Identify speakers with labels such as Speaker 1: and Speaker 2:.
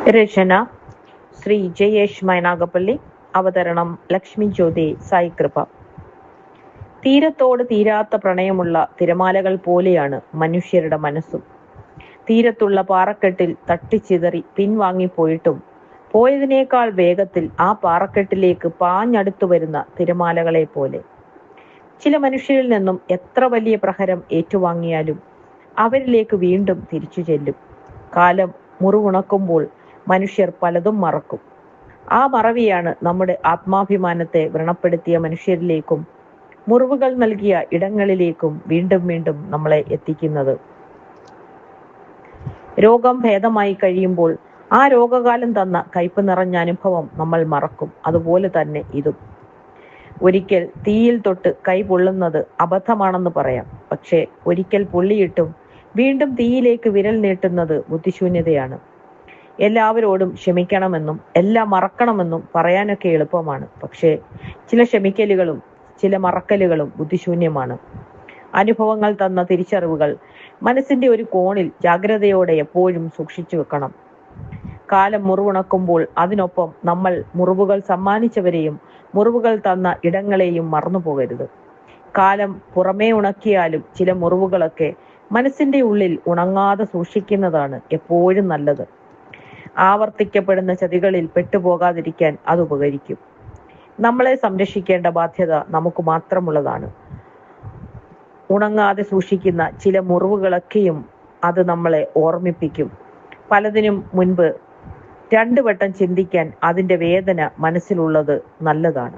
Speaker 1: രചന ശ്രീ ജയേഷ് മൈനാഗപ്പള്ളി. അവതരണം ലക്ഷ്മി ജ്യോതി സായികൃപ. തീരത്തോട് തീരാത്ത പ്രണയമുള്ള തിരമാലകൾ പോലെയാണ് മനുഷ്യരുടെ മനസ്സും. തീരത്തുള്ള പാറക്കെട്ടിൽ തട്ടിച്ചിതറി പിൻവാങ്ങിപ്പോയിട്ടും പോയതിനേക്കാൾ വേഗത്തിൽ ആ പാറക്കെട്ടിലേക്ക് പാഞ്ഞടുത്തു വരുന്ന തിരമാലകളെ പോലെ. ചില മനുഷ്യരിൽ നിന്നും എത്ര വലിയ പ്രഹരം ഏറ്റുവാങ്ങിയാലും അവരിലേക്ക് വീണ്ടും തിരിച്ചു ചെല്ലും. കാലം മുറിവുണക്കുമ്പോൾ മനുഷ്യർ പലതും മറക്കും. ആ മറവിയാണ് നമ്മുടെ ആത്മാഭിമാനത്തെ വ്രണപ്പെടുത്തിയ മനുഷ്യരിലേക്കും മുറിവുകൾ നൽകിയ ഇടങ്ങളിലേക്കും വീണ്ടും വീണ്ടും നമ്മളെ എത്തിക്കുന്നത്. രോഗം ഭേദമായി കഴിയുമ്പോൾ ആ രോഗകാലം തന്ന കയ്പ് നിറഞ്ഞ അനുഭവം നമ്മൾ മറക്കും. അതുപോലെ തന്നെ ഇതും. ഒരിക്കൽ തീയിൽ തൊട്ട് കൈ പൊള്ളുന്നത് അബദ്ധമാണെന്ന് പറയാം. പക്ഷേ ഒരിക്കൽ പൊള്ളിയിട്ടും വീണ്ടും തീയിലേക്ക് വിരൽ നീട്ടുന്നത് ബുദ്ധിശൂന്യതയാണ്. എല്ലാവരോടും ക്ഷമിക്കണമെന്നും എല്ലാം മറക്കണമെന്നും പറയാനൊക്കെ എളുപ്പമാണ്. പക്ഷേ ചില ക്ഷമിക്കലുകളും ചില മറക്കലുകളും ബുദ്ധിശൂന്യമാണ്. അനുഭവങ്ങൾ തന്ന തിരിച്ചറിവുകൾ മനസ്സിന്റെ ഒരു കോണിൽ ജാഗ്രതയോടെ എപ്പോഴും സൂക്ഷിച്ചു വെക്കണം. കാലം മുറിവുണക്കുമ്പോൾ അതിനൊപ്പം നമ്മൾ മുറിവുകൾ സമ്മാനിച്ചവരെയും മുറിവുകൾ തന്ന ഇടങ്ങളെയും മറന്നുപോകരുത്. കാലം പുറമേ ഉണക്കിയാലും ചില മുറിവുകളൊക്കെ മനസ്സിന്റെ ഉള്ളിൽ ഉണങ്ങാതെ സൂക്ഷിക്കുന്നതാണ് എപ്പോഴും നല്ലത്. ആവർത്തിക്കപ്പെടുന്ന ചതികളിൽ പെട്ടുപോകാതിരിക്കാൻ അത് ഉപകരിക്കും. നമ്മളെ സംരക്ഷിക്കേണ്ട ബാധ്യത നമുക്ക് മാത്രമുള്ളതാണ്. ഉണങ്ങാതെ സൂക്ഷിക്കുന്ന ചില മുറിവുകളൊക്കെയും അത് നമ്മളെ ഓർമ്മിപ്പിക്കും. പലതിനും മുൻപ് 2 വട്ടം ചിന്തിക്കാൻ അതിന്റെ വേദന മനസ്സിലുള്ളത് നല്ലതാണ്.